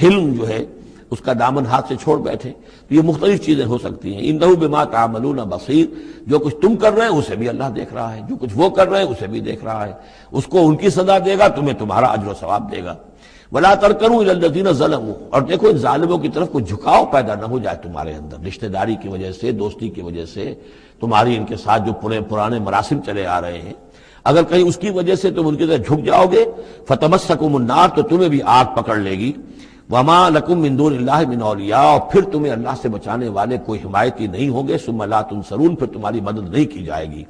حلم جو ہے اس کا دامن ہاتھ سے چھوڑ بیٹھے، تو یہ مختلف چیزیں ہو سکتی ہیں۔ انہ بما تعملون بصیر، جو کچھ تم کر رہے ہیں اسے بھی اللہ دیکھ رہا ہے، جو کچھ وہ کر رہے ہیں اسے بھی دیکھ رہا ہے، اس کو ان کی سزا دے گا، تمہیں تمہارا اجر و ثواب دے گا۔ ولا ترکنوا الی الذین ظلموا، اور دیکھو ان ظالموں کی طرف کوئی جھکاؤ پیدا نہ ہو جائے تمہارے اندر، رشتہ داری کی وجہ سے، دوستی کی وجہ سے، تمہاری ان کے ساتھ جو پرانے مراسم چلے آ رہے ہیں، اگر کہیں اس کی وجہ سے تم ان کی طرف جھک جاؤ گے فتمسکم النار، تو تمہیں بھی آگ پکڑ لے گی۔ وما لکم من دون اللہ من اولیاء، اور پھر تمہیں اللہ سے بچانے والے کوئی حمایتی نہیں ہوں گے، ثم لا تنصرون، پھر تمہاری مدد نہیں کی جائے گی۔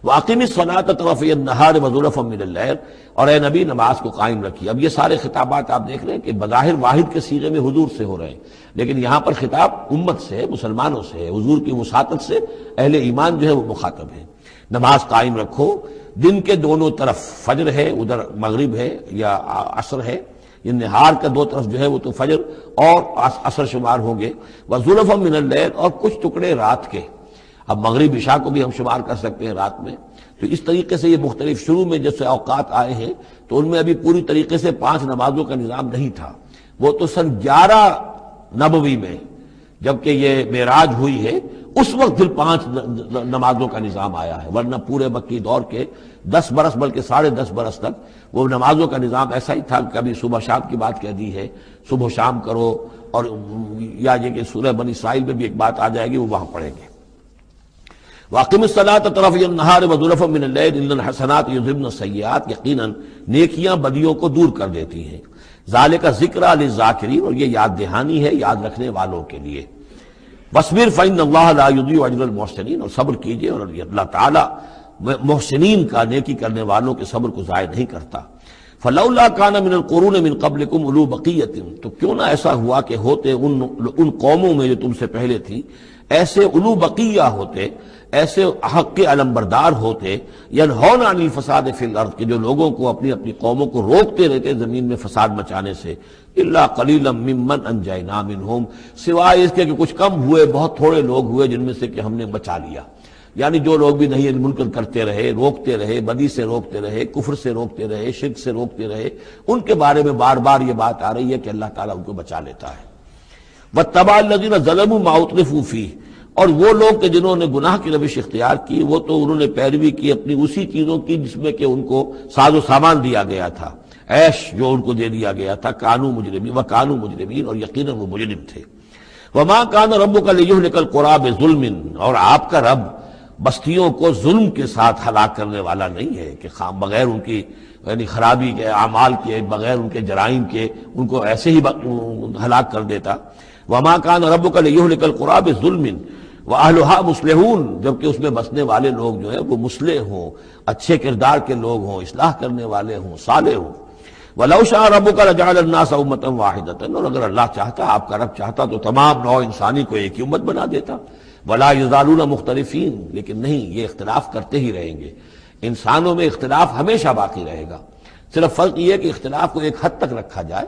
واقم الصلاۃ طرفی النہار وزلفا من اللیل، اور اے نبی نماز کو قائم رکھیے۔ اب یہ سارے خطابات آپ دیکھ رہے ہیں کہ بظاہر واحد کے صیغے میں حضور سے ہو رہے ہیں، لیکن یہاں پر خطاب امت سے ہے، مسلمانوں سے ہے، حضور کی وساطت سے اہل ایمان جو ہے وہ مخاطب ہے۔ نماز قائم رکھو دن کے دونوں طرف، فجر ہے ادھر مغرب ہے یا عصر ہے، یہ نہار کا دو طرف جو ہے وہ تو فجر اور عصر شمار ہوں گے۔ وزلفا من اللیل، اور کچھ ٹکڑے رات کے، اب مغرب عشاء کو بھی ہم شمار کر سکتے ہیں رات میں، تو اس طریقے سے یہ مختلف شروع میں جیسے اوقات آئے ہیں تو ان میں ابھی پوری طریقے سے 5 نمازوں کا نظام نہیں تھا، وہ تو سن 11 نبوی میں جبکہ یہ معراج ہوئی ہے اس وقت پھر 5 نمازوں کا نظام آیا ہے، ورنہ پورے مکی دور کے 10 برس بلکہ 10.5 برس تک وہ نمازوں کا نظام ایسا ہی تھا کہ کبھی صبح شام کی بات کہہ دی ہے، صبح شام کرو، اور یا یہ کہ سورہ بنی اسرائیل میں بھی ایک بات آ جائے گی وہ وہاں پڑھیں گے۔ واقم الصلاۃ طرفی النہار وزلفا من اللیل ان الحسنات یذہبن السیئات، یقیناً نیکیاں بدیوں کو دور کر دیتی ہیں۔ ذالک ذکریٰ للذاکرین، اور یہ یاد دہانی ہے یاد رکھنے والوں کے لیے۔ وَاصْبِرْ فَإِنَّ اللَّهَ لَا يُضِيعُ أَجْرَ الْمُحْسِنِينَ، اور صبر کیجئے، اور اللہ تعالیٰ محسنین کا، نیکی کرنے والوں کے صبر کو ضائع نہیں کرتا۔ فَلَوْلَا كَانَ مِنَ الْقُرُونِ مِنْ قَبْلِكُمْ أُولُو بَقِيَّةٍ، تو کیوں نہ ایسا ہوا کہ ہوتے ان قوموں میں جو تم سے پہلے تھی ایسے اولو بقیہ ہوتے، ایسے حق کے علمبردار ہوتے، ینہون عن الفساد فی الارض، کہ جو لوگوں کو اپنی اپنی قوموں کو روکتے رہتے زمین میں فساد مچانے سے، الا قلیلا ممن انجینا منہم، سوائے اس کے کہ کچھ کم ہوئے، بہت تھوڑے لوگ ہوئے جن میں سے کہ ہم نے بچا لیا۔ یعنی جو لوگ بھی نہیں منکر کرتے رہے، روکتے رہے، بدی سے روکتے رہے، کفر سے روکتے رہے، شرک سے روکتے رہے، ان کے بارے میں بار بار یہ بات آ رہی ہے کہ اللہ تعالیٰ ان کو بچا لیتا ہے۔ وَاتَّبَعَ الَّذِينَ ظَلَمُوا مَا أُتْرِفُوا فِيهِ، اور وہ لوگ کہ جنہوں نے گناہ کی روش اختیار کی، وہ تو انہوں نے پیروی کی اپنی اسی چیزوں کی جس میں کہ ان کو ساز و سامان دیا گیا تھا، عیش جو ان کو دے دیا گیا تھا، کانوا مجرمین وکانوا مجرمین، اور یقیناً وہ مجرم تھے۔ وما كان ربك ليهلك القرى بظلم، اور آپ کا رب بستیوں کو ظلم کے ساتھ ہلاک کرنے والا نہیں ہے کہ بغیر ان کی یعنی خرابی کے اعمال کے، بغیر ان کے جرائم کے ان کو ایسے ہی ہلاک کر دیتا۔ وما كان ربك ليهلك القرى بظلم واهلها مصلحون، جبکہ اس میں بسنے والے لوگ جو ہیں وہ مصلح ہوں، اچھے کردار کے لوگ ہوں، اصلاح کرنے والے ہوں، صالح ہوں۔ وَلَوْ شَاءَ رَبُّكَ لَجَعَلَ النَّاسَ أُمَّةً وَاحِدَةً، اور اگر اللہ چاہتا، آپ کا رب چاہتا تو تمام نوع انسانی کو ایک ہی امت بنا دیتا۔ وَلَا يَزَالُونَ مُخْتَلِفِينَ، لیکن نہیں، یہ اختلاف کرتے ہی رہیں گے، انسانوں میں اختلاف ہمیشہ باقی رہے گا، صرف فرق یہ ہے کہ اختلاف کو ایک حد تک رکھا جائے،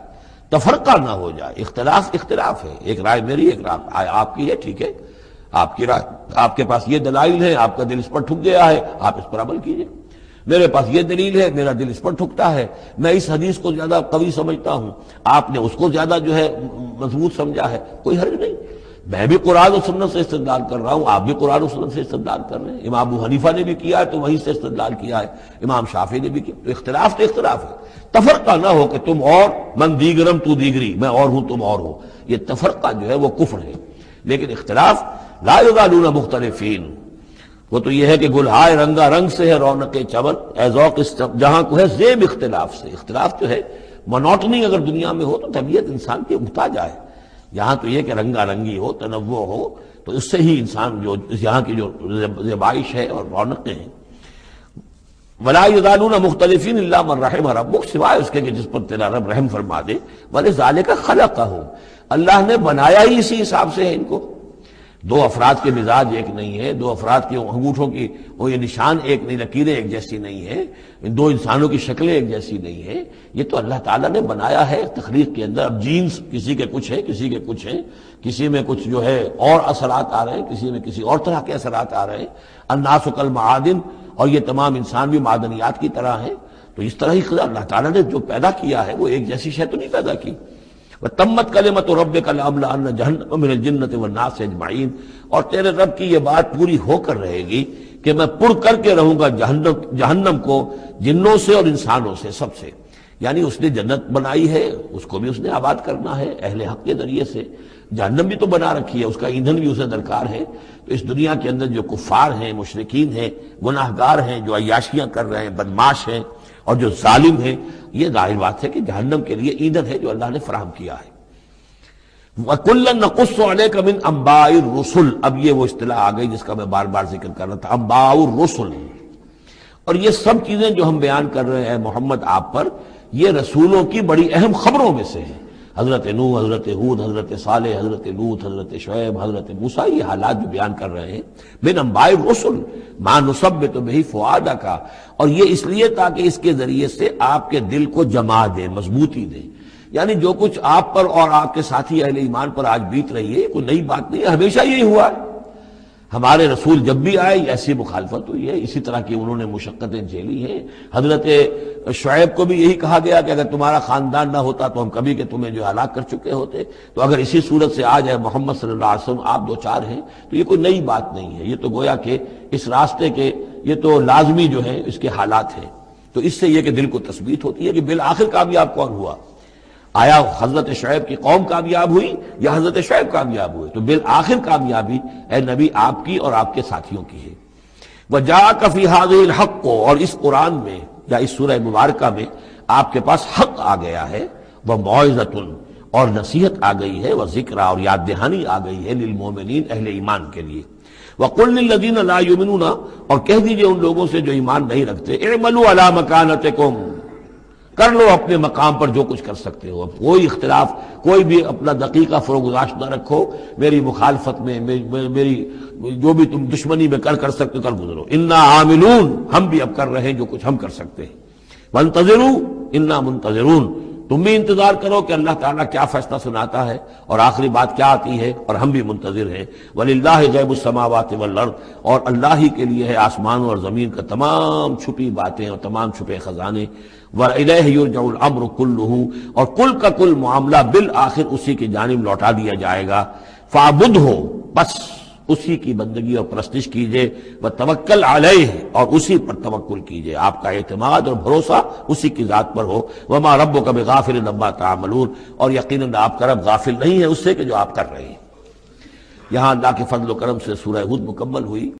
تفرقہ نہ ہو جائے۔ اختلاف ہے، ایک رائے میری، ایک رائے آپ کی ہے، ٹھیک ہے، آپ کی رائے، آپ کے پاس یہ دلائل ہیں، آپ کا دل اس پر ٹھک گیا ہے، آپ اس پر عمل کیجئے۔ میرے پاس یہ دلیل ہے، میرا دل اس پر ٹھکتا ہے، میں اس حدیث کو زیادہ قوی سمجھتا ہوں، آپ نے اس کو زیادہ جو ہے مضبوط سمجھا ہے، کوئی حرج نہیں۔ میں بھی قرآن و سنت سے استدلال کر رہا ہوں، آپ بھی قرآن و سنت سے استدلال کر رہے ہیں۔ امام ابو حنیفہ نے بھی کیا ہے تو وہیں سے استدلال کیا ہے، امام شافعی نے بھی کیا، تو اختلاف ہے۔ تفرقہ نہ ہو کہ تم اور، من دیگرم تو دیگری، میں اور ہوں تم اور ہو، یہ تفرقہ جو ہے وہ کفر ہے۔ لیکن اختلاف لا یزالون مختلفین، وہ تو یہ ہے کہ گلہائے رنگا رنگ سے ہے رونق چمن، اے ذوق جہاں کو ہے زیب اختلاف سے۔ اختلاف جو ہے، مونوٹنی اگر دنیا میں ہو تو طبیعت انسان کی اکتا جائے، یہاں تو یہ کہ رنگا رنگی ہو، تنوع ہو، تو اس سے ہی انسان جو یہاں کی جو زیبائش ہے اور رونقیں ہیں. وَلَا يَزَالُونَ مُخْتَلِفِينَ إِلَّا مَن رَحِمَ رَبُّكَ، سوائے اس کے کہ جس پر تیرا رب رحم فرما دے. وَلِذَالِكَ خَلَقَهُمْ، اللہ نے بنایا ہی اسی حساب سے ہے ان کو. دو افراد کے مزاج ایک نہیں ہے، دو افراد کے انگوٹھوں کی وہ یہ نشان ایک نہیں، لکیریں ایک جیسی نہیں ہیں، دو انسانوں کی شکلیں ایک جیسی نہیں ہیں. یہ تو اللہ تعالیٰ نے بنایا ہے تخلیق کے اندر. اب جینز کسی کے کچھ ہیں، کسی کے کچھ ہیں، کسی میں کچھ جو ہے اور اثرات آ رہے ہیں، کسی میں کسی اور طرح کے اثرات آ رہے ہیں. الناس کالمعادن، اور یہ تمام انسان بھی معدنیات کی طرح ہیں. تو اس طرح ہی اللہ تعالیٰ نے جو پیدا کیا ہے وہ ایک جیسی شے تو نہیں پیدا کی. وَتَمَّتْ كَلِمَةُ رَبِّكَ لَأَمْلَأَنَّ جَهَنَّمَ مِنَ الْجِنَّةِ وَالنَّاسِ أَجْمَعِينَ، اور تیرے رب کی یہ بات پوری ہو کر رہے گی کہ میں پر کر کے رہوں گا جہنم کو جنوں سے اور انسانوں سے، سب سے. یعنی اس نے جنت بنائی ہے، اس کو بھی اس نے آباد کرنا ہے اہل حق کے ذریعے سے. جہنم بھی تو بنا رکھی ہے، اس کا ایندھن بھی اسے درکار ہے. تو اس دنیا کے اندر جو کفار ہیں، مشرکین ہیں، گناہگار ہیں، جو عیاشیاں کر رہے ہیں، بدماش ہیں اور جو ظالم ہیں، یہ ظاہر بات ہے کہ جہنم کے لیے ایندھن ہے جو اللہ نے فراہم کیا ہے. وَكُلًّا نَقُصُّ عَلَيْكَ مِنْ أَنْبَاءِ الرُّسُلِ، اب یہ وہ اصطلاح آ گئی جس کا میں بار بار ذکر کر رہا تھا، انباء الرسل. اور یہ سب چیزیں جو ہم بیان کر رہے ہیں محمد آپ پر، یہ رسولوں کی بڑی اہم خبروں میں سے ہیں. حضرت نوح، حضرت ہود، حضرت صالح، حضرت لوط، حضرت شعیب، حضرت موسیٰ، یہ حالات جو بیان کر رہے ہیں. من انباء الرسل ما نثبت بہ فؤادک، اور یہ اس لیے تاکہ اس کے ذریعے سے آپ کے دل کو جما دیں، مضبوطی دیں. یعنی جو کچھ آپ پر اور آپ کے ساتھی اہل ایمان پر آج بیت رہی ہے کوئی نئی بات نہیں ہے، ہمیشہ یہی ہوا ہے. ہمارے رسول جب بھی آئے ایسی مخالفت ہوئی ہے، اسی طرح کی انہوں نے مشقتیں جھیلی ہیں. حضرت شعیب کو بھی یہی کہا گیا کہ اگر تمہارا خاندان نہ ہوتا تو ہم کبھی کہ تمہیں جو ہلاک کر چکے ہوتے. تو اگر اسی صورت سے آ جائے محمد صلی اللہ علیہ وسلم آپ دو چار ہیں تو یہ کوئی نئی بات نہیں ہے. یہ تو گویا کہ اس راستے کے یہ تو لازمی جو ہے اس کے حالات ہیں. تو اس سے یہ کہ دل کو تثبیت ہوتی ہے کہ بالآخر کامیاب کون ہوا. آیا حضرت شعیب کی قوم کامیاب ہوئی یا حضرت شعیب کامیاب ہوئے؟ تو بالآخر کامیابی اے نبی آپ کی اور آپ کے ساتھیوں کی ہے. وَجَاءَكَ فِي هَذِهِ الْحَقُّ، اور اس قرآن میں یا اس سورہ مبارکہ میں آپ کے پاس حق آ گیا ہے. وَمَوْعِظَةٌ، اور نصیحت آ گئی ہے. وَذِكْرَىٰ، اور یاد دہانی آ گئی ہے. لِلْمُؤْمِنِينَ، اہل ایمان کے لیے. وَقُلْ لِلَّذِينَ لَا يُؤْمِنُونَ، اور کہہ دیجئے ان لوگوں سے جو ایمان نہیں رکھتے، اعملوا علی مکانتکم، کر لو اپنے مقام پر جو کچھ کر سکتے ہو. اب کوئی اختلاف، کوئی بھی اپنا دقیقہ فروگزاشت نہ رکھو. میری مخالفت میں، میری جو بھی تم دشمنی میں کر سکتے کر گزرو. انا عاملون، ہم بھی اب کر رہے ہیں جو کچھ ہم کر سکتے ہیں. وانتظروا انا منتظرون، تم بھی انتظار کرو کہ اللہ تعالیٰ کیا فیصلہ سناتا ہے اور آخری بات کیا آتی ہے، اور ہم بھی منتظر ہیں. وَلِلَّهِ غَيْبُ السَّمَاوَاتِ وَالْأَرْضِ، اور اللہ ہی کے لیے ہے آسمانوں اور زمین کا تمام چھپی باتیں اور تمام چھپے خزانے. وَإِلَيْهِ يُرْجَعُ الْأَمْرُ كُلُّهُ، اور کل کا کل معاملہ بالآخر اسی کی جانب لوٹا دیا جائے گا. فَاعْبُدْهُ، بس اسی کی بندگی اور پرستش کیجئے. وَتَوَكَّلْ عَلَيْهِ، اور اسی پر توکل کیجئے. آپ کا اعتماد اور بھروسہ اسی کی ذات پر ہو. وَمَا رَبُّكَ بِغَافِلٍ عَمَّا تَعْمَلُونَ، اور یقیناً آپ کا رب غافل نہیں ہے اس سے کہ جو آپ کر رہے ہیں. یہاں اللہ کے فضل و کرم سے سورہ ہود مکمل ہوئی.